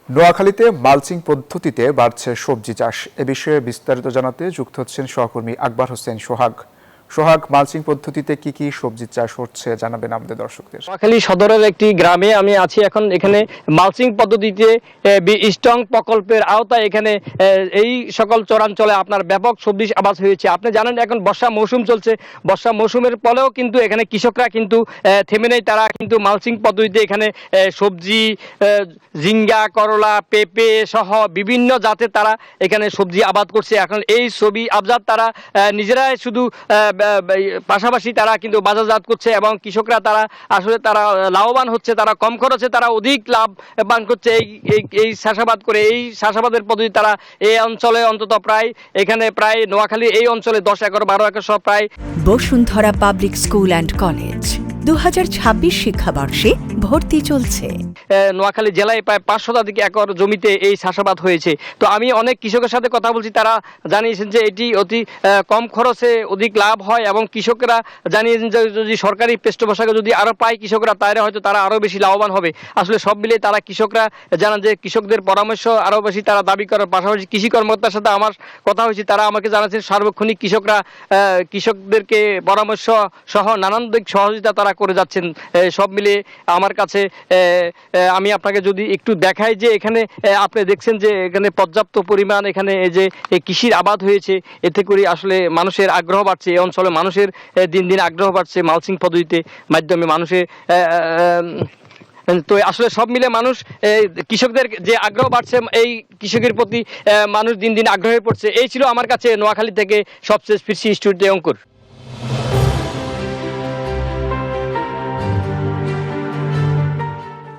নোয়াখালীতে মালচিং পদ্ধতিতে বাড়ছে সবজি চাষ। এ বিষয়ে বিস্তারিত জানাতে যুক্ত হচ্ছেন সহকর্মী আকবর হোসেন সোহাগ। সোহাগ, মালচিং পদ্ধতিতে কি কি সবজি চাষ হচ্ছে জানাবেন আমাদের দর্শকদের। নোয়াখালী সদরের একটি গ্রামে আমি আছি এখন। এখানে মালচিং পদ্ধতিতে স্ট্রং প্রকল্পের আওতায় এখানে এই সকল চরাঞ্চলে আপনার ব্যাপক সবজি আবাদ হয়েছে। আপনি জানেন এখন বর্ষা মৌসুম চলছে, বর্ষা মৌসুমের ফলেও কিন্তু এখানে কৃষকরা কিন্তু থেমে নেই। তারা কিন্তু মালচিং পদ্ধতিতে এখানে সবজি, ঝিঙ্গা, করলা, পেঁপে সহ বিভিন্ন জাতের তারা এখানে সবজি আবাদ করছে। এখন এই সবজি আবাদ তারা নিজেরাই শুধু পাশাপাশি তারা কিন্তু বাজারজাত করছে এবং কৃষকরা তারা আসলে তারা লাভবান হচ্ছে। তারা কম খরচে তারা অধিক লাভবান করছে এই চাষাবাদ করে। এই চাষাবাদের পদ্ধতি তারা এই অঞ্চলে অন্তত প্রায় এখানে প্রায় নোয়াখালী এই অঞ্চলে 10 একর 12 একর সহ প্রায়। Bashundhara public school and college 2026 শিক্ষাবর্ষে ভর্তি চলছে। নোয়াখালী জেলায় প্রায় 5 শতাধিক একর জমিতে এই চাষাবাদ হয়েছে। তো আমি অনেক কৃষকের সাথে কথা বলছি, তারা জানিয়েছেন যে এটি অতি কম খরচে অধিক লাভ হয় এবং কৃষকরা জানিয়েছেন যে যদি সরকারি পৃষ্ঠপোষকতা যদি আরও পায় কৃষকরা, তাহলে হয়তো তারা আরও বেশি লাভবান হবে। আসলে সব মিলিয়ে তারা কৃষকরা জানান যে কৃষকদের পরামর্শ আরও বেশি তারা দাবি করার পাশাপাশি কৃষি কর্মকর্তার সাথে আমার কথা হয়েছে, তারা আমাকে জানাচ্ছেন সার্বক্ষণিক কৃষকদেরকে পরামর্শ সহ নানান দিক সহযোগিতা তারা করে যাচ্ছেন। সব মিলিয়ে আমার কাছে আমি আপনাকে যদি একটু দেখাই যে এখানে আপনি দেখছেন যে এখানে পর্যাপ্ত পরিমাণ এখানে এই যে কৃষির আবাদ হয়েছে। এতে করে আসলে মানুষের আগ্রহ বাড়ছে, এই অঞ্চলে মানুষের দিন দিন আগ্রহ বাড়ছে মালচিং পদ্ধতিতে মাধ্যমে মানুষের। তো আসলে সব মিলে মানুষ কৃষকদের যে আগ্রহ বাড়ছে, এই কৃষকের প্রতি মানুষ দিন দিন আগ্রহ হয়ে পড়ছে। এই ছিল আমার কাছে নোয়াখালী থেকে সবচেয়ে ফিরছি স্টুডিও অঙ্কুর।